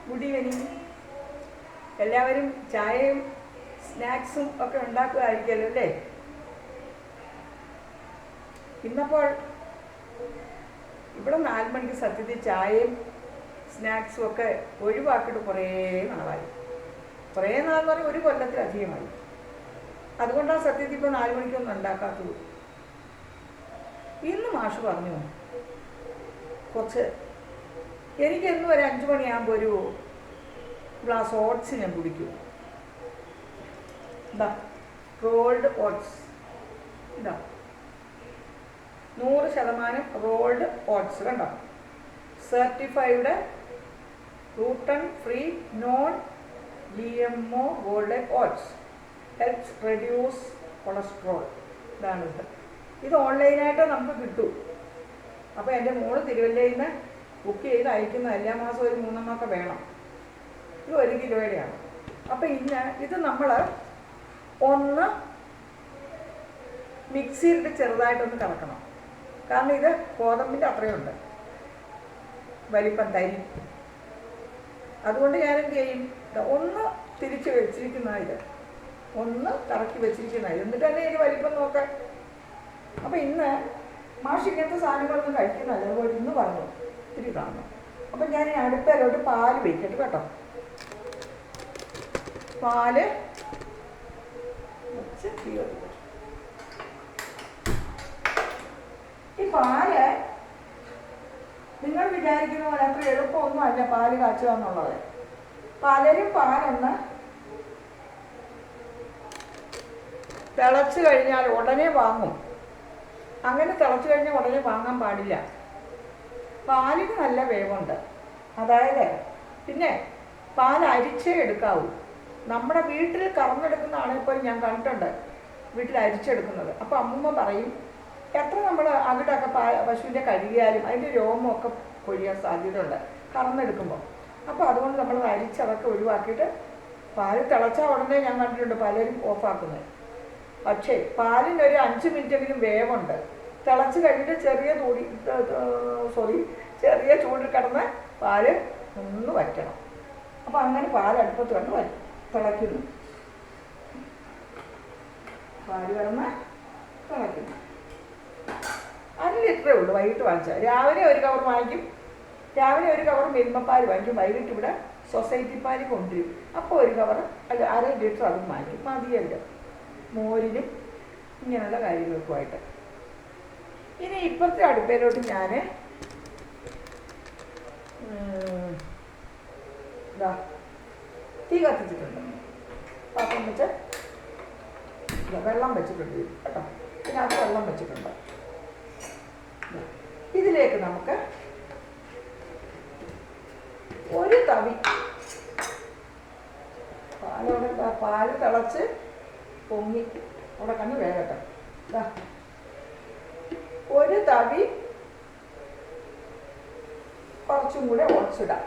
Good evening. എല്ലാവരും ചായയും സ്നാക്സും ഒക്കെ ഉണ്ടാക്കുമായിരിക്കുമല്ലോ അല്ലേ? ഇന്നപ്പോൾ ഇവിടെ 4 മണിക്ക് സത്യത്തിൽ ചായയും സ്നാക്സും ഒക്കെ ഒഴിവാക്കിയിട്ട് കുറേ നാളായി. കുറേ നാളെന്ന് പറഞ്ഞാൽ 1 കൊല്ലത്തിലധികമായി. അതുകൊണ്ടാണ് സത്യത്തിൽ ഇപ്പോൾ 4 മണിക്കൊന്നും ഉണ്ടാക്കാത്തത്. ഇന്ന് മാഷ് പറഞ്ഞു കുറച്ച് എനിക്കെന്നും ഒരു 5 മണിയാകുമ്പോൾ ഒരു ഗ്ലാസ് ഓട്സ് ഞാൻ കുടിക്കും. ഇതാ റോൾഡ് ഓട്സ്, ഇതാ 100% റോൾഡ് ഓട്സ് കണ്ടോ, certified gluten free non GMO gold oats, helps reduce cholesterol. ഇതാണിത്. ഇത് ഓൺലൈനായിട്ട് നമുക്ക് കിട്ടും. അപ്പോൾ എൻ്റെ മോള് തിരുവല്ലയിൽ നിന്ന് ബുക്ക് ചെയ്ത് അയക്കുന്ന എല്ലാ മാസവും ഒരു 3 എണ്ണമൊക്കെ വേണം. ഇത് 1 കിലോയുടെയാണ്. അപ്പോൾ ഇന്ന് ഇത് നമ്മൾ ഒന്ന് മിക്സിയിലിട്ട് ചെറുതായിട്ടൊന്ന് കറക്കണം. കാരണം ഇത് ഗോതമ്പിൻ്റെ അത്രയുണ്ട് വലിപ്പം തരി. അതുകൊണ്ട് ഞാനെന്ത് ചെയ്യും, ഒന്ന് തിരിച്ച് വെച്ചിരിക്കുന്ന ഇത് ഒന്ന് കറക്കി വെച്ചിരിക്കുന്ന എന്നിട്ട് തന്നെ ഇതിന് വലിപ്പം നോക്കാൻ. അപ്പോൾ ഇന്ന് മാഷ് ഇങ്ങനത്തെ സാധനങ്ങളൊന്നും കഴിക്കുന്നതല്ല, അതുപോലെ ഇന്ന് പറഞ്ഞു ഇത്തിരി കാണണം. അപ്പം ഞാൻ അടുപ്പിലോട്ട് പാല് വയ്ക്കട്ടെ കേട്ടോ. പാല് വെച്ച് ഈ പാല് നിങ്ങൾ വിചാരിക്കുന്ന പോലെ അത്ര എളുപ്പമൊന്നും അല്ല പാല് കാച്ചുക എന്നുള്ളത്. പലരും പാലൊന്ന് തിളച്ച് കഴിഞ്ഞാൽ ഉടനെ വാങ്ങും. അങ്ങനെ തിളച്ച് കഴിഞ്ഞാൽ ഉടനെ വാങ്ങാൻ പാടില്ല. പാലിന് നല്ല വേവുണ്ട്. അതായത് പിന്നെ പാൽ അരിച്ചേ എടുക്കാവൂ. നമ്മുടെ വീട്ടിൽ കറന്നെടുക്കുന്നതാണ് ഇപ്പോൾ ഞാൻ കണ്ടിട്ടുണ്ട്, വീട്ടിൽ അരിച്ചെടുക്കുന്നത്. അപ്പോൾ അമ്മൂമ്മ പറയും എത്ര നമ്മൾ അകിട്ടൊക്കെ പശുവിൻ്റെ കഴുകിയാലും അതിൻ്റെ രോമമൊക്കെ കൊഴിയാൻ സാധ്യതയുണ്ട് കറന്നെടുക്കുമ്പോൾ. അപ്പോൾ അതുകൊണ്ട് നമ്മൾ അരിച്ചതൊക്കെ ഒഴിവാക്കിയിട്ട് പാല് തിളച്ചാൽ ഉടനെ ഞാൻ കണ്ടിട്ടുണ്ട് പലരും ഓഫാക്കുന്നത്. പക്ഷേ പാലിനൊരു 5 മിനിറ്റെങ്കിലും വേവുണ്ട്. തിളച്ച് കഴിഞ്ഞിട്ട് ചെറിയ ചൂടിൽ കിടന്ന് പാല് ഒന്ന് വറ്റണം. അപ്പോൾ അങ്ങനെ പാൽ അടുപ്പത്ത് കണ്ട് തിളയ്ക്കുന്നു. പാല് കിടന്ന് തിളയ്ക്കുന്നു. 1 ലിറ്ററേ ഉള്ളൂ വൈകിട്ട് വാങ്ങിച്ചാൽ. രാവിലെ 1 കവർ വാങ്ങിക്കും. രാവിലെ 1 കവർ മിൽമപ്പാൽ വാങ്ങിക്കും. വൈകിട്ട് ഇവിടെ സൊസൈറ്റി പാല് കൊണ്ടുവരും. അപ്പോൾ 1 കവർ അല്ല 1/2 ലിറ്റർ അതും വാങ്ങിക്കും. മതിയല്ലോ മോരിനും ഇങ്ങനെയുള്ള കാര്യങ്ങൾക്കുമായിട്ട്. ഇനി ഇപ്പോഴത്തെ അടുപ്പയിലോട്ട് ഞാൻ തീ കത്തിച്ചിട്ടുണ്ട്. പാത്രം വെച്ച് വെള്ളം വെച്ചിട്ടുണ്ട് കേട്ടോ. ഇതിനകത്ത് വെള്ളം വെച്ചിട്ടുണ്ട്. ഇതിലേക്ക് നമുക്ക് 1 തവി പാല് തിളച്ച് പൊങ്ങി അവിടെ കണ്ണ് വേഗട്ടെ. 1 തവി കുറച്ചും കൂടെ ഓട്സ് ഇടാം.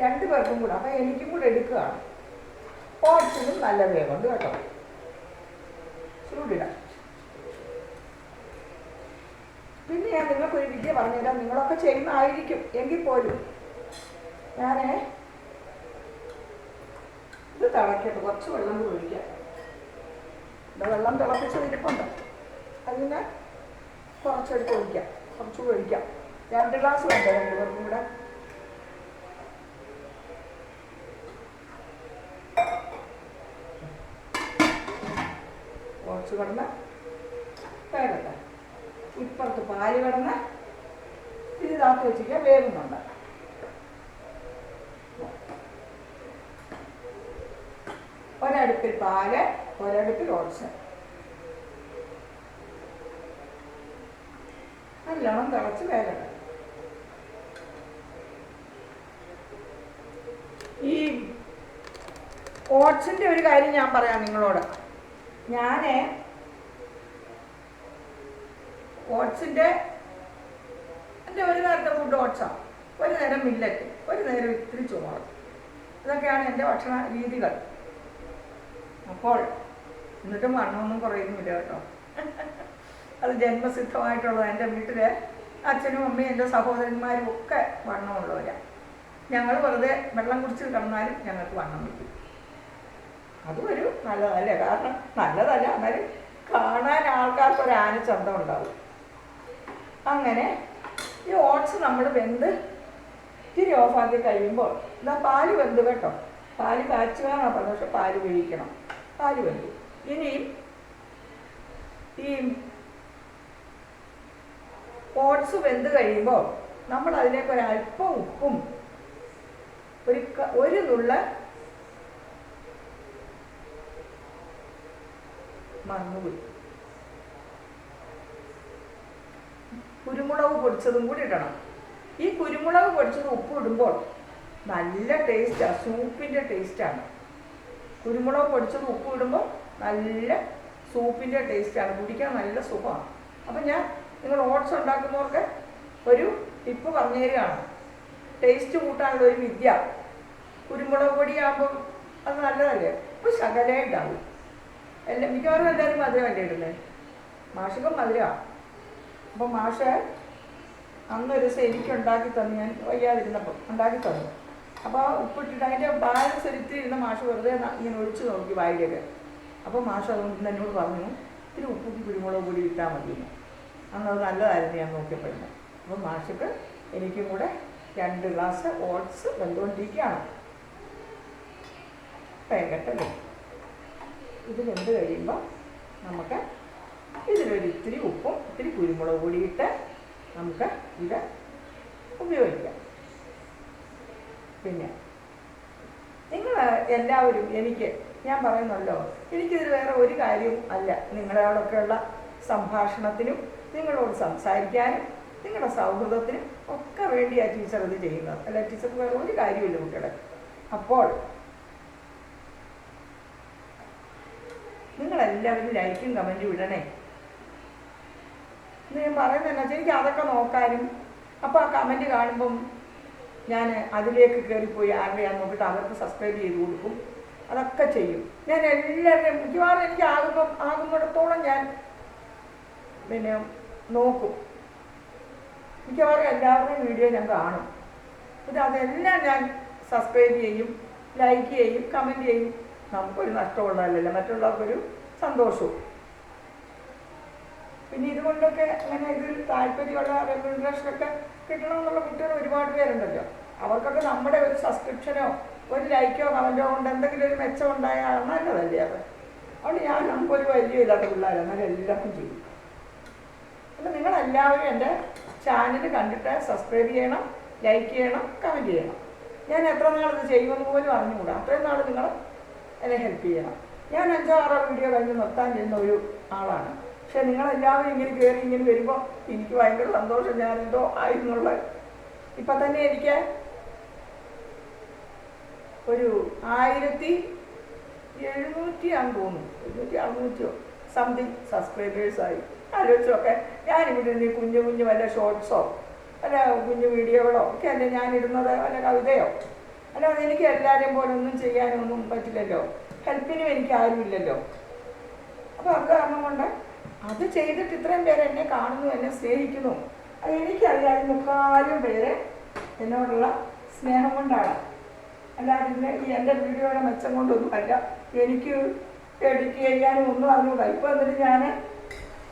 2 പേർക്കും കൂടെ. അപ്പം എനിക്കും കൂടെ എടുക്കുകയാണ്. ഓട്സിനും നല്ല വേഗമുണ്ട് കേട്ടോ. ചൂടിടാം. പിന്നെ ഞാൻ നിങ്ങൾക്കൊരു വിദ്യ പറഞ്ഞുതരാം. നിങ്ങളൊക്കെ ചെയ്യുന്നതായിരിക്കും എങ്കിൽ പോലും ഞാൻ ഇത് തിളക്കട്ടെ. കുറച്ച് വെള്ളം കൂടി ഒഴിക്കാം. വെള്ളം തിളപ്പിച്ച് ഇരിപ്പുണ്ട്. അതിന് കുറച്ചെടുത്ത് ഒഴിക്കാം. കുറച്ചുകൂടി ഒഴിക്കാം. 2 ഗ്ലാസ് വേണ്ട 2 പേർക്കും കൂടെ. കുറച്ച് കിടന്ന് വേഗട്ടെ. ഇപ്പുറത്ത് പാല് കിടന്ന് ഇത് താത്തി വെച്ചിട്ട് വേഗുന്നുണ്ട്. ഒരടുപ്പിൽ പാല്, ഒരടുപ്പിൽ ഓട്സ്. നല്ലോണം തിളച്ച് വേഗട്ടെ. ഈ ഓട്സിൻ്റെ ഒരു കാര്യം ഞാൻ പറയാം നിങ്ങളോട്. ഞാൻ ഓട്സിൻ്റെ എൻ്റെ 1 നേരത്തെ ഫുഡ് ഓട്സാണ്. 1 നേരം മില്ലറ്റ്, 1 നേരം ഇത്തിരി ചോറ്. ഇതൊക്കെയാണ് എൻ്റെ ഭക്ഷണ രീതികൾ. അപ്പോൾ എന്നിട്ടും വണ്ണമൊന്നും കുറയുന്നില്ല കേട്ടോ. അത് ജന്മസിദ്ധമായിട്ടുള്ളത്. എൻ്റെ വീട്ടിൽ അച്ഛനും അമ്മയും എൻ്റെ സഹോദരന്മാരും ഒക്കെ വണ്ണമുള്ളവരാണ്. ഞങ്ങൾ വെറുതെ വെള്ളം കുടിച്ച് കിടന്നാലും ഞങ്ങൾക്ക് വണ്ണം വയ്ക്കും. അതും ഒരു നല്ലതല്ലേ, കാരണം നല്ലതല്ല എന്നാലും കാണാൻ ആൾക്കാർക്ക് ഒരു ആനച്ചന്തം ഉണ്ടാവും. അങ്ങനെ ഈ ഓട്സ് നമ്മൾ വെന്ത് ഇത്തിരി ഓഫാക്കി കഴിയുമ്പോൾ ഇതാ പാല് വെന്ത് കേട്ടോ. പാല് കാച്ചുകയെന്നാണ് പറഞ്ഞത്, പക്ഷെ പാല് വേവിക്കണം. പാല് വെന്തു. ഇനിയും ഈ ഓട്സ് വെന്ത് കഴിയുമ്പോൾ നമ്മൾ അതിലേക്ക് ഒരല്പം ഉപ്പും ഒരു നുള്ള മറന്നുപോയി കുരുമുളക് പൊടിച്ചതും കൂടി ഇടണം. ഈ കുരുമുളക് പൊടിച്ചത് ഉപ്പ് ഇടുമ്പോൾ നല്ല ടേസ്റ്റാണ്, സൂപ്പിൻ്റെ ടേസ്റ്റാണ്. കുരുമുളക് പൊടിച്ചത് ഉപ്പ് ഇടുമ്പോൾ നല്ല സൂപ്പിൻ്റെ ടേസ്റ്റാണ്, കുടിക്കാൻ നല്ല സുഖമാണ്. അപ്പം ഞാൻ നിങ്ങൾ ഓട്സ് ഉണ്ടാക്കുന്നവർക്ക് ഒരു ടിപ്പ് പറഞ്ഞു തരികയാണ്. ടേസ്റ്റ് കൂട്ടാനുള്ള ഒരു വിദ്യ. കുരുമുളക് പൊടിയാകുമ്പം അത് നല്ലതല്ലേ, അപ്പോൾ ശകലേ ഉണ്ടാവും. മിക്കവാറും എല്ലാവരും മധുരമല്ലേ ഇടുന്നത്. മാഷക്കും മധുരമാണ്. അപ്പം മാഷ് അന്നൊരു ദിവസം എനിക്ക് ഉണ്ടാക്കി തന്നു, ഞാൻ വയ്യാതിരുന്നപ്പം ഉണ്ടാക്കി തന്നു. അപ്പോൾ ഉപ്പിട്ടിട്ട് അതിൻ്റെ ബാലൻസ് ഇരുന്ന മാഷ് വെറുതെ ഇങ്ങനെ ഒഴിച്ച് നോക്കി വായിലേക്ക്. അപ്പോൾ മാഷ് അതുകൊണ്ട് എന്നോട് പറഞ്ഞു ഇത്തിരി ഉപ്പും കുരുമുളക് പൊടി ഇട്ടാൽ മതിയെന്ന്. അന്നത് നല്ലതായിരുന്നു ഞാൻ നോക്കിയപ്പോഴും. അപ്പോൾ മാഷക്ക് എനിക്കും കൂടെ 2 ഗ്ലാസ് ഓട്സ് വെന്തുകൊണ്ടിരിക്കുകയാണ്. വേഗട്ടല്ലേ. ഇത് വെന്ത് കഴിയുമ്പോൾ നമുക്ക് ഇതിലൊരു ഇത്തിരി ഉപ്പും ഇത്തിരി കുരുമുളക് പൊടിയിട്ട് നമുക്ക് ഇത് ഉപയോഗിക്കാം. പിന്നെ നിങ്ങൾ എല്ലാവരും ഞാൻ പറയുന്നല്ലോ, എനിക്കിതിൽ വേറെ ഒരു കാര്യവും അല്ല. നിങ്ങളോടൊക്കെയുള്ള സംഭാഷണത്തിനും നിങ്ങളോട് സംസാരിക്കാനും നിങ്ങളുടെ സൗഹൃദത്തിനും ഒക്കെ വേണ്ടിയാണ് ടീച്ചർ ഇത് ചെയ്യുന്നത്. അല്ല, ടീച്ചർക്ക് വേറെ ഒരു കാര്യമില്ല കുട്ടികളെ. അപ്പോൾ നിങ്ങളെല്ലാവരും ലൈക്കും കമൻറ്റും ഇടണേ. ഞാൻ പറയുന്നതെന്നു വെച്ചാൽ എനിക്ക് അതൊക്കെ നോക്കാനും, അപ്പോൾ ആ കമൻറ്റ് കാണുമ്പം ഞാൻ അതിലേക്ക് കയറിപ്പോയി ആരുടെയാന്ന് നോക്കിയിട്ട് അവർക്ക് സബ്സ്ക്രൈബ് ചെയ്ത് കൊടുക്കും. അതൊക്കെ ചെയ്യും ഞാൻ. എല്ലാവരുടെയും മിക്കവാറും എനിക്ക് ആകുന്നിടത്തോളം ഞാൻ പിന്നെ നോക്കും. മിക്കവാറും എല്ലാവരുടെയും വീഡിയോ ഞാൻ കാണും. പിന്നെ അതെല്ലാം ഞാൻ സബ്സ്ക്രൈബ് ചെയ്യും, ലൈക്ക് ചെയ്യും, കമൻറ്റ് ചെയ്യും. നമുക്കൊരു നഷ്ടമുള്ളതല്ലല്ലോ, മറ്റുള്ളവർക്കൊരു സന്തോഷവും. പിന്നെ ഇതുകൊണ്ടൊക്കെ അങ്ങനെ ഇതിൽ താല്പര്യമുള്ള റെമ്യൂണറേഷനൊക്കെ കിട്ടണമെന്നുള്ള കുട്ടികൾ ഒരുപാട് പേരുണ്ടല്ലോ. അവർക്കൊക്കെ നമ്മുടെ ഒരു സബ്സ്ക്രിപ്ഷനോ ഒരു ലൈക്കോ കമൻറ്റോ കൊണ്ട് എന്തെങ്കിലും ഒരു മെച്ചം ഉണ്ടായാൽ നല്ലതല്ലേ അത്. അതുകൊണ്ട് ഞാൻ നമുക്കൊരു വലിയ ഇല്ലാത്ത പിള്ളേർ എന്നാലും എല്ലാവർക്കും ചെയ്യും. അപ്പം നിങ്ങളെല്ലാവരും എൻ്റെ ചാനൽ കണ്ടിട്ട് സബ്സ്ക്രൈബ് ചെയ്യണം, ലൈക്ക് ചെയ്യണം, കമൻറ്റ് ചെയ്യണം. ഞാൻ എത്ര നാളിത് ചെയ്യുമെന്ന് പോലും അറിഞ്ഞുകൂടാ. അത്രയും നാൾ നിങ്ങൾ എന്നെ ഹെൽപ്പ് ചെയ്യണം. ഞാൻ 5-6 വീഡിയോ കഴിഞ്ഞ് നിർത്താൻ ചെയ്യുന്ന ഒരു ആളാണ്. പക്ഷെ നിങ്ങളെല്ലാവരും ഇങ്ങനെ കയറി ഇങ്ങനെ വരുമ്പോൾ എനിക്ക് ഭയങ്കര സന്തോഷം. ഞാനെന്തോ ആയിരുന്നുള്ള ഇപ്പം തന്നെ എനിക്ക് ഒരു 1700 ആണെന്ന് തോന്നുന്നു, 700-600 സംതിങ് സബ്സ്ക്രൈബേഴ്സായി. ആലോചിച്ചൊക്കെ ഞാനിവിടെ നിന്ന് കുഞ്ഞു കുഞ്ഞു വല്ല ഷോർട്ട്സോ വല്ല കുഞ്ഞു വീഡിയോകളോ ഒക്കെ അല്ലേ ഞാനിടുന്നത്, വല്ല കവിതയോ. അല്ലാതെ എനിക്ക് എല്ലാവരെയും പോലെ ഒന്നും ചെയ്യാനൊന്നും പറ്റില്ലല്ലോ. ഹെൽപ്പിനും എനിക്ക് ആരുമില്ലല്ലോ. അപ്പോൾ അത് കാരണം കൊണ്ട് അത് ചെയ്തിട്ട് ഇത്രയും പേര് എന്നെ കാണുന്നു, എന്നെ സ്നേഹിക്കുന്നു. അത് എനിക്കറിയാം. 3/4 പേര് എന്നോടുള്ള സ്നേഹം കൊണ്ടാണ്. അല്ലാതെ ഈ എൻ്റെ വീഡിയോയുടെ മെച്ചം കൊണ്ടൊന്നും അല്ല. എനിക്ക് എഡിറ്റ് ചെയ്യാനും ഒന്നും അറിഞ്ഞൂടാ. ഇപ്പോൾ എന്നിട്ട് ഞാൻ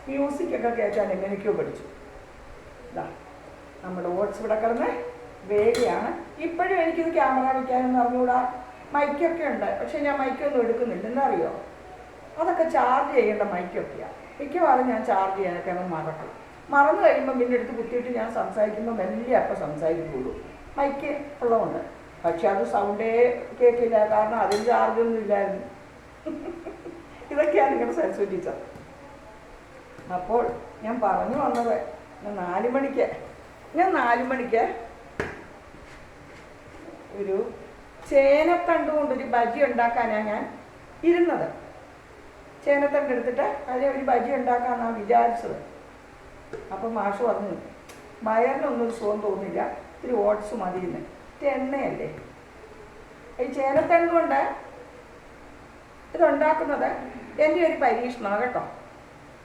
മ്യൂസിക്കൊക്കെ കേൾക്കാൻ എങ്ങനെയൊക്കെയോ പഠിച്ചു. ഇതാ നമ്മുടെ ഓട്സ് ഇവിടെ കിടന്ന് വേഗയാണ്. ഇപ്പോഴും എനിക്കിത് ക്യാമറ വയ്ക്കാനൊന്നും അറിഞ്ഞൂടാ. മൈക്കൊക്കെ ഉണ്ട്, പക്ഷെ ഞാൻ മൈക്കൊന്നും എടുക്കുന്നില്ല. എന്നറിയോ, അതൊക്കെ ചാർജ് ചെയ്യേണ്ട മൈക്കൊക്കെയാണ്. മിക്കവാറും ഞാൻ ചാർജ് ചെയ്യാനൊക്കെ അങ്ങ് മറന്നു കഴിയുമ്പോൾ പിന്നെ എടുത്ത് കുത്തിയിട്ട് ഞാൻ സംസാരിക്കുമ്പോൾ മെല്ലെ അപ്പം സംസാരിക്കുള്ളൂ, മൈക്ക് ഉള്ളതുകൊണ്ട്. പക്ഷെ അത് സൗണ്ടേ കേൾക്കില്ല, കാരണം അതിന് ചാർജൊന്നും ഇല്ലായിരുന്നു. ഇതൊക്കെയാണ് നിങ്ങളുടെ സരസ്വതി ടീച്ചർ. അപ്പോൾ ഞാൻ പറഞ്ഞു വന്നത്, ഞാൻ 4 മണിക്ക് ഒരു ചേനത്തണ്ട് കൊണ്ടൊരു ബജി ഉണ്ടാക്കാനാണ് ഞാൻ ഇരുന്നത്. ചേനത്തണ്ട് എടുത്തിട്ട് അതിനെ ഒരു ബജി ഉണ്ടാക്കാമെന്നാണ് വിചാരിച്ചത്. അപ്പോൾ മാഷ് പറഞ്ഞു വയറിനൊന്നും സുഖം തോന്നില്ല, ഇത്തിരി ഓട്സ് മതിയെന്ന്. എണ്ണയല്ലേ ഈ ചേനത്തണ്ട് കൊണ്ട് ഇതുണ്ടാക്കുന്നത്. എൻ്റെ ഒരു പരീക്ഷണമാണ് കേട്ടോ.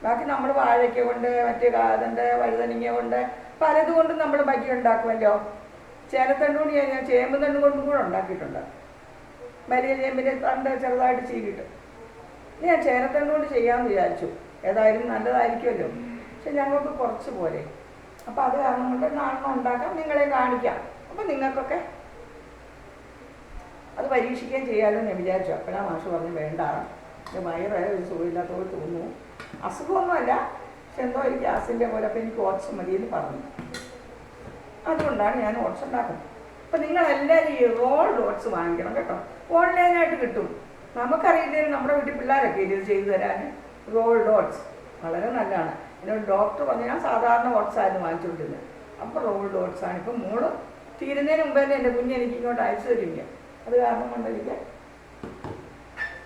ബാക്കി നമ്മൾ വാഴയ്ക്ക കൊണ്ട്, മറ്റേ അതിൻ്റെ വഴുതനങ്ങ കൊണ്ട് പലതുകൊണ്ടും നമ്മൾ ബജി ഉണ്ടാക്കുമല്ലോ. ചേനത്തണ്ടുകൊണ്ട് ഞാൻ ചേമ്പ് തണ്ടും കൊണ്ടും കൂടെ ഉണ്ടാക്കിയിട്ടുണ്ട്. വലിയ ചേമ്പിൻ്റെ തണ്ട് ചെറുതായിട്ട് ചീകിയിട്ട് ഞാൻ ചേനത്തണ്ടുകൊണ്ട് ചെയ്യാമെന്ന് വിചാരിച്ചു. ഏതായാലും നല്ലതായിരിക്കുമല്ലോ. പക്ഷെ ഞങ്ങൾക്ക് കുറച്ച് പോലെ. അപ്പോൾ അത് കാരണം കൊണ്ട് നാളെ ഉണ്ടാക്കാം, നിങ്ങളെ കാണിക്കാം. അപ്പോൾ നിങ്ങൾക്കൊക്കെ അത് പരീക്ഷിക്കുകയും ചെയ്യാമല്ലോ ഞാൻ വിചാരിച്ചു. അപ്പോഴാണ് മാഷ് പറഞ്ഞു വേണ്ട, വയറ് ഒരു സുഖമില്ലാത്തത് തോന്നുന്നു. അസുഖമൊന്നുമല്ല, പക്ഷെ എന്തോ ഒരു ഗ്യാസിൻ്റെ പോലെ. അപ്പോൾ എനിക്ക് ഓട്സ് മതിയെന്ന് പറഞ്ഞു. അതുകൊണ്ടാണ് ഞാൻ ഓട്സ് ഉണ്ടാക്കുന്നത്. അപ്പോൾ നിങ്ങളെല്ലാവരും ഈ റോൾഡ് ഓട്സ് വാങ്ങിക്കണം കേട്ടോ. ഓൺലൈനായിട്ട് കിട്ടും. നമുക്കറിയില്ലെങ്കിൽ നമ്മുടെ വീട്ടിൽ പിള്ളേരൊക്കെ ഇത് ചെയ്തു തരാൻ. റോൾഡ് ഓട്സ് വളരെ നല്ലതാണ്. എന്നോട് ഡോക്ടർ പറഞ്ഞു, ഞാൻ സാധാരണ ഓട്സ് ആയിരുന്നു വാങ്ങിച്ചുകൊണ്ടിരുന്നത്. അപ്പോൾ റോൾഡ് ഓട്സാണ്. ഇപ്പം മോള് തീരുന്നതിന് മുമ്പ് തന്നെ എൻ്റെ കുഞ്ഞ് എനിക്ക് ഇങ്ങോട്ട് അയച്ചു തരില്ല. അത് കാരണം കൊണ്ടെനിക്ക്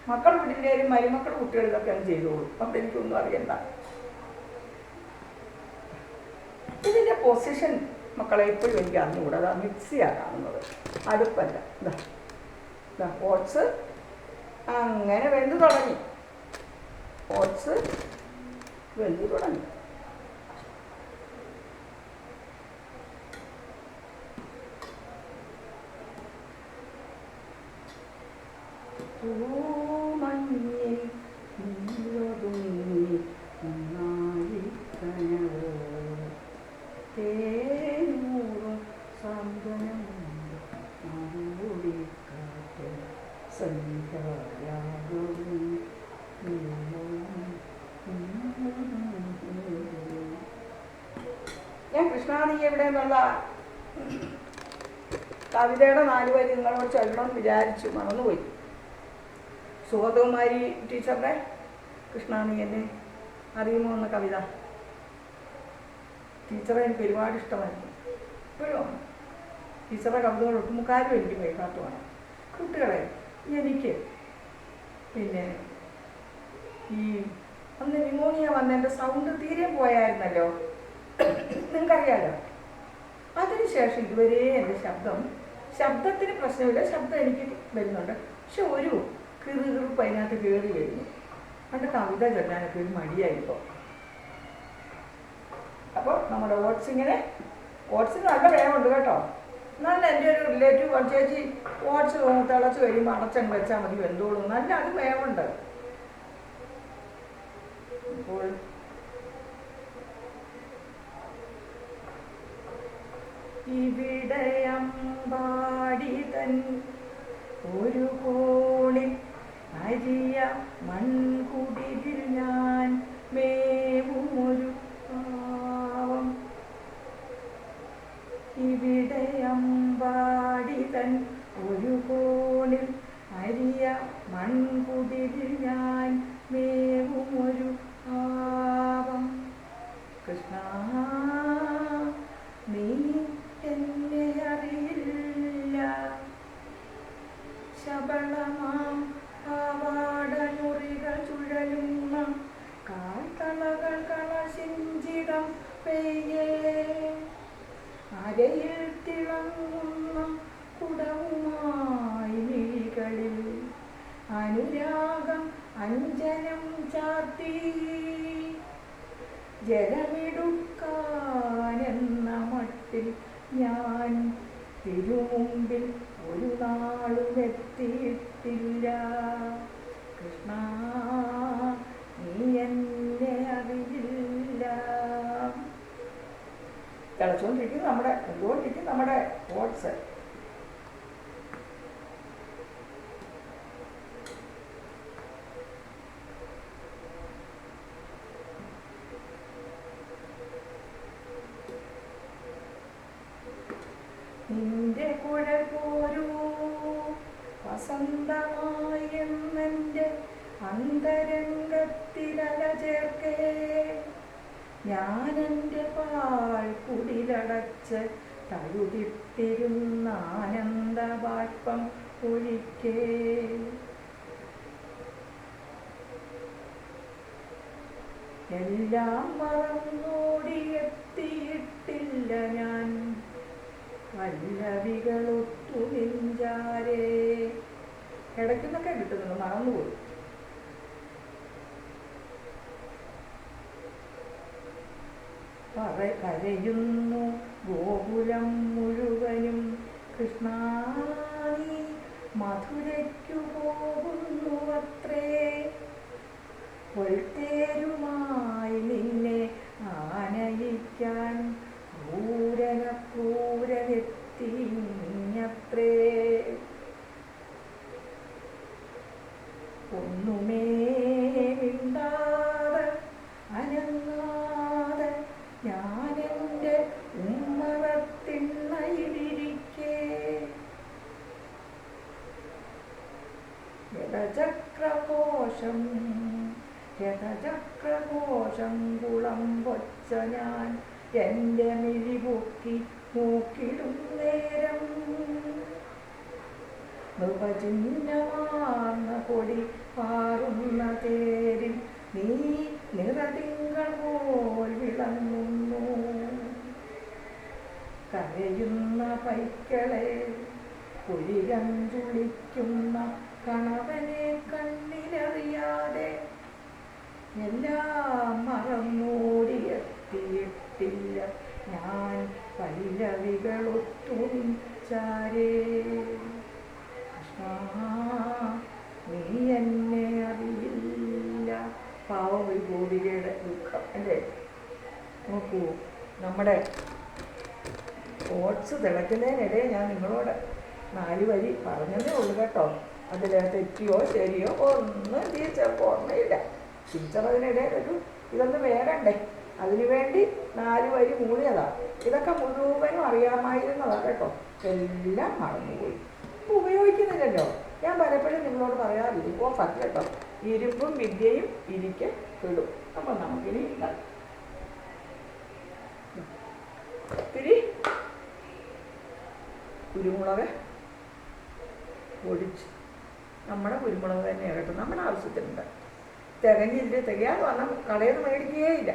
മക്കൾ വീട്ടിലേരും മരുമക്കൾ കുട്ടികളിലൊക്കെ അത് ചെയ്തോളൂ. അപ്പം എനിക്കൊന്നും അറിയണ്ട. ഇതിൻ്റെ പൊസിഷൻ മക്കളെ ഇപ്പോഴും എനിക്ക് അറിഞ്ഞുകൂടാ. അതാ മിക്സിയാണ് കാണുന്നത്, അടുപ്പല്ല. ഇതാ ഓട്സ് അങ്ങനെ വെന്ത് തുടങ്ങി. ഓട്സ് വെന്ത് തുടങ്ങി. മഞ്ഞിൽ നീയൊതുങ്ങി നന്നായി കനവോ തേനൂറും സാന്ത്വനമുണ്ട് മറുപടിക്കാറ്റ് സന്ധ്യാരാഗവും. ഞാൻ കൃഷ്ണാനീ എവിടെ എന്നുള്ള കവിതയുടെ 4 വരി നിങ്ങളോട് ചൊല്ലണമെന്ന് വിചാരിച്ചു, മറന്നുപോയി. സുഗതകുമാരി ടീച്ചറുടെ കൃഷ്ണാനീ എന്നെ അറിയുമോ എന്ന കവിത. ടീച്ചറെ എനിക്ക് ഒരുപാട് ഇഷ്ടമായിരുന്നു. ഇപ്പോഴും ടീച്ചറുടെ കവിതകൾ ഒട്ടുമുക്കാലും എനിക്ക് കൈകാട്ടുമാണ്. കുട്ടികളെ എനിക്ക് പിന്നെ ഈ അന്ന് ന്യൂമോണിയ വന്ന എൻ്റെ സൗണ്ട് തീരെ പോയായിരുന്നല്ലോ, നിങ്ങൾക്കറിയാലോ. അതിനുശേഷം ഇതുവരെ എൻ്റെ ശബ്ദത്തിന് പ്രശ്നമില്ല. ശബ്ദം എനിക്ക് വരുന്നുണ്ട്, പക്ഷെ ഒരു കിറുകിറുപ്പ് അതിനകത്ത് കയറി വരുന്നു. അത് കവിത ചൊല്ലാനൊക്കെ ഒരു മടിയായിപ്പോൾ. അപ്പോൾ നമ്മുടെ ഓട്സിന് നല്ല വേവുണ്ട് കേട്ടോ. നല്ല എൻ്റെ ഒരു റിലേറ്റീവ് ചേച്ചി ഓട്സ് തിളച്ച് കഴിയുമ്പോൾ അടച്ചങ്ങ് വെച്ചാൽ മതി, വെന്തോളും. നല്ല അത് വേവുണ്ട്. അപ്പോൾ ഇവിടെയമ്പാടി തൻ ഒരു കോണിൽ അരിയ മൺകുടിലിൽ ഞാൻ മേവുമൊരു പാവം. ഇവിടെയമ്പാടി തൻ ഒരു കോണിൽ അരിയ മൺകുടിലിൽ ഞാൻ മേവുമൊരു പാവം. കൃഷ്ണ നീ എന്നെ അറിയില്ല. ശബളമാം പാവാടനുറികൾ ചുഴലുന്ന കാൽത്തളകൾ കളശിഞ്ചിതം പെയ്യേ. അരയിൽ തിളങ്ങുന്ന കുടവുമായി മിഴികളിൽ അനുരാഗം അഞ്ജനം ചാർത്തി. ജലമിടുക്കാനെന്ന മട്ടിൽ ഞാൻ തിരുമുമ്പിൽ ഒരു നാളും എത്തിയിട്ടില്ല. കൃഷ്ണ നീ എന്നെ അറിയില്ല. തിളച്ചുകൊണ്ടിരിക്കും നമ്മുടെ ഓട്സ്. നിന്റെ കുഴൽ പോരൂ വസന്തമായി എന്നെൻ്റെ അന്തരംഗത്തിലല ചേർക്കേ. ഞാനെൻ്റെ പാൽ കുടിലടച്ച് തഴുതിട്ടിരുന്ന ആനന്ദ ബാഷ്പം ഒഴിക്കേ. എല്ലാം മറന്നോടിയെത്തിയിട്ടില്ല ഞാൻ പല്ലവികളൊത്തു നെഞ്ചാരേ. ഇടയ്ക്കുന്നൊക്കെ കിട്ടുന്നുണ്ട്, മറന്നുപോയി. അപ്പോൾ കരയുന്നു ഗോകുലം മുഴുവനും. കൃഷ്ണ നീ മധുരയ്ക്കു പോകുന്നു അത്രേ, പൊൽത്തേരുമായി നിന്നെ ആനയിക്കാൻ ക്രൂരനെത്തിഞ്ഞത്രേ. ഒന്നുമേ മിണ്ടാതെ അനങ്ങാതെ ഞാനെൻ്റെ ഉമ്മറത്തിണ്ണയിലിരിക്കേ, രഥചക്രഘോഷം കുളം വച്ച ഞാൻ എൻ്റെ മിഴിപൊക്കി നോക്കിടും നേരം. നൃപചിഹ്നമാർന്ന കൊടി പാറുന്ന തേരിൽ നീ നിറതിങ്കൾ പോൽ വിളങ്ങുന്നു. കരയുന്ന പൈക്കളെ കുഴികഞ്ചുളിക്കുന്ന കണവനെ കണ്ണിലറിയാതെ എല്ലാം മറന്നോടിയെത്തിയിട്ടില്ല ഞാൻ പല്ലവികളൊത്തുനിച്ചാരേ. കൃഷ്ണ നീ എന്നെ അറിയില്ല. പാവം ഒരു ഗോപികയുടെ ദുഃഖം അല്ലേ. നോക്കൂ, നമ്മുടെ ഓട്സ് തിളയ്ക്കുന്നതിനിടെ ഞാൻ നിങ്ങളോട് 4 വരി പറഞ്ഞതേ ഉള്ളൂ കേട്ടോ. അതിൽ തെറ്റിയോ ശരിയോ ഒന്നും ടീച്ചർക്ക് ഓർമ്മയില്ല. ടീച്ചർ അതിനിടയിൽ ഇതൊന്ന് വേഗണ്ടേ, അതിനു വേണ്ടി 4 വരി മൂളിയതാണ്. ഇതൊക്കെ മുഴുവനും അറിയാമായിരുന്നതാണ് കേട്ടോ. എല്ലാം മറന്നുപോയി, ഇപ്പം ഉപയോഗിക്കുന്നില്ലല്ലോ. ഞാൻ പലപ്പോഴും നിങ്ങളോട് പറയാറില്ല, ഓഫാക്കി കേട്ടോ. ഇരുമ്പും വിദ്യയും ഇരിക്കെ വിടും. അപ്പം നമുക്കിനി ഇത്തിരി കുരുമുളക് പൊടിച്ച്, നമ്മുടെ കുരുമുളക് തന്നെയാണ് കേട്ടോ, നമ്മുടെ ആവശ്യത്തിനുണ്ട്. തികയാതെ വന്നാൽ കടയിൽ നിന്ന് മേടിക്കുകയില്ല.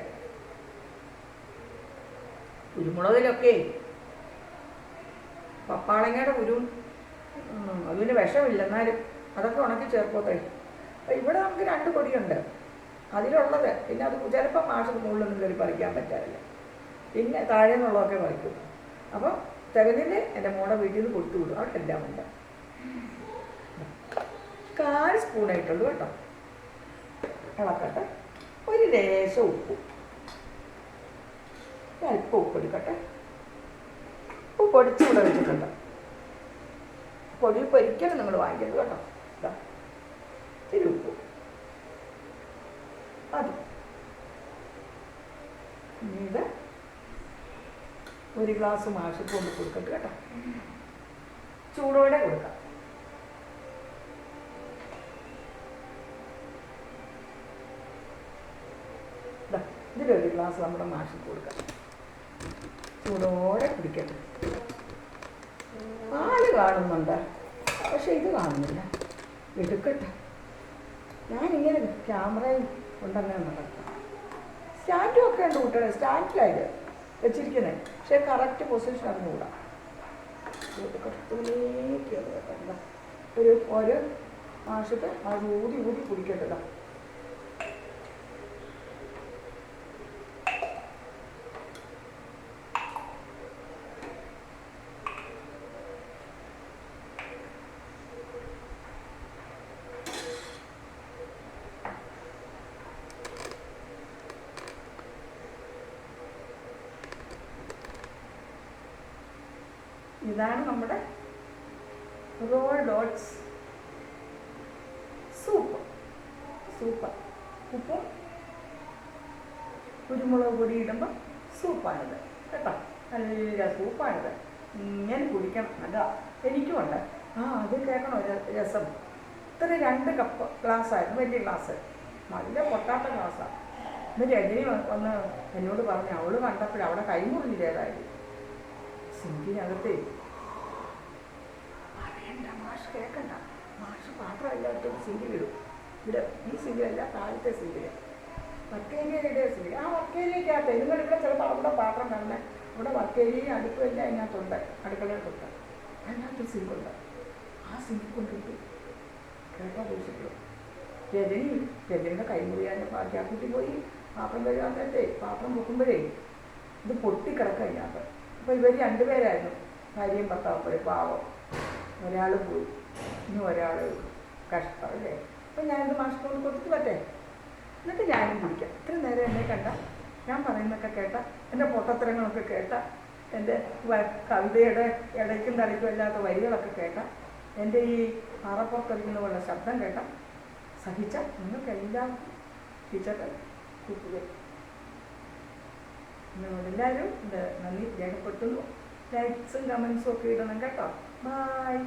കുരുമുളകിലൊക്കെ പപ്പാളങ്ങയുടെ കുരുവും അതിന് വിഷമില്ല, എന്നാലും അതൊക്കെ ഉണക്കി ചേർക്കോട്ടെ. ഇവിടെ നമുക്ക് 2 പൊടിയുണ്ട് അതിലുള്ളത്. പിന്നെ അത് ചിലപ്പോൾ മാഷക്ക് മുകളിലൊന്നും കയറി പറിക്കാൻ പറ്റാറില്ല, പിന്നെ താഴെ നിന്നുള്ളതൊക്കെ പറിക്കും. അപ്പം തികഞ്ഞില് എൻ്റെ മോടെ വീട്ടിൽ നിന്ന് കൊടുത്തു വിടും, അവിടെ എല്ലാം ഉണ്ട്. 1/4 സ്പൂണായിട്ടുള്ളൂ കേട്ടോ. ഇളക്കട്ടെ. ഒരു ലേശം ഉപ്പും, അല്പം ഉപ്പെടുക്കട്ടെ. ഉപ്പ് പൊടിച്ച് ഇവിടെ വെച്ചിട്ടുണ്ട്. പൊടി പൊരിക്കണം നിങ്ങൾ വാങ്ങിക്കരുത് കേട്ടോ. ഇത്തിരി ഉപ്പ് അത്. ഇത് 1 ഗ്ലാസ് മാഷ് കൊണ്ട് കൊടുക്കട്ടെ കേട്ടോ. ചൂടോടെ കൊടുക്കാം. ഇതിലൊരു ഗ്ലാസ് നമ്മുടെ മാഷ് കൊടുക്കാം. ചൂടോടെ കുടിക്കട്ടെ. പാല് കാണുന്നുണ്ട്, പക്ഷെ ഇത് കാണുന്നില്ല. എടുക്കട്ടെ. ഞാനിങ്ങനെ ക്യാമറയും കൊണ്ടങ്ങനെ നടക്കാം. സ്റ്റാൻഡും ഒക്കെ ഉണ്ട് കൂട്ടണേ, സ്റ്റാൻഡിലായത് വെച്ചിരിക്കുന്നത്. പക്ഷേ കറക്റ്റ് പൊസിഷൻ അറിഞ്ഞുകൂടാ. ഒരു മാഷത്തെ അത് ഊതി കുടിക്കട്ടെ. ഇതാണ് നമ്മുടെ റോൾഡ് ഓട്സ് സൂപ്പ്. ഉപ്പും കുരുമുളക് പൊടി ഇടുമ്പോൾ സൂപ്പാണിത് കേട്ടോ. നല്ല സൂപ്പാണിത്. ഇങ്ങനെ കുടിക്കണം. അതാ എനിക്കുമുണ്ട്. അത് കേൾക്കണോ രസം. ഇത്ര 2 കപ്പ് ഗ്ലാസ്സായിരുന്നു, വലിയ ഗ്ലാസ്, നല്ല പൊട്ടാത്ത ഗ്ലാസ്സാണ്. എന്നിട്ട് രജനി വന്ന് എന്നോട് പറഞ്ഞു, അവള് കണ്ടപ്പോഴും അവിടെ കൈമുറിഞ്ഞില്ലേതായിരുന്നു സിങ്കിനകത്തേ. പറയണ്ട, മാഷ് കേൾക്കണ്ട. മാഷ് പാത്രം എല്ലായിടത്തും സിങ്കിലിടും. ഇവിടെ ഈ സിങ്കിലല്ല, താഴത്തെ സിങ്കില്, വർക്കേരിയയുടെ സിങ്കില്. ആ വർക്കേരിയക്കകത്ത് നിങ്ങളിവിടെ ചിലപ്പോൾ അവിടെ പാത്രം കാണുന്നത്, അവിടെ വർക്കേരിയും അടുപ്പും എല്ലാം അതിനകത്തുണ്ട്, അടുക്കളയിലുണ്ട്. അതിനകത്ത് സിങ്കുണ്ട്. ആ സിങ്കിൽ കൊണ്ടിട്ടു കേട്ടോ കുടിച്ചിട്ടു. രജനിയുടെ കൈമുറിയാൻ്റെ പാത്യാക്കുട്ടി പോയി പാത്രം കഴുകാൻ നേരത്തെ പാത്രം വെക്കുമ്പോഴേ ഇത് പൊട്ടിക്കിടക്കുക അതിനകത്ത്. അപ്പോൾ ഇവർ രണ്ടുപേരായിരുന്നു, ഭാര്യയും ഭർത്താവും പോയി. പാവം, ഒരാൾ പോയി, ഇനി ഒരാൾ കഷ്ടം അല്ലേ. അപ്പോൾ ഞാനിത് മാഷിന് കൊണ്ട് കൊടുത്തിട്ട് പറ്റേ, എന്നിട്ട് ഞാനും കുടിക്കാം. ഇത്രയും നേരം എന്നെ കണ്ട, ഞാൻ പറയുന്നതൊക്കെ കേട്ട, എൻ്റെ പൊട്ടത്തരങ്ങളൊക്കെ കേട്ട, എൻ്റെ കവിതയുടെ ഇടയ്ക്കും തലയ്ക്കും അല്ലാത്ത വരികളൊക്കെ കേട്ട, എൻ്റെ ഈ പാറപ്പുറത്തെറിയുന്ന പോലെ ശബ്ദം കേട്ട സഹിച്ച നിങ്ങൾക്ക് എല്ലാവർക്കും ടീച്ചറുടെ കൂട്ടുകയും നിങ്ങളോടെല്ലാവരും നന്ദി രേഖപ്പെടുത്തുന്നു. ലൈക്സും കമൻസും ഒക്കെ ഇടണം കേട്ടോ. ബായ്.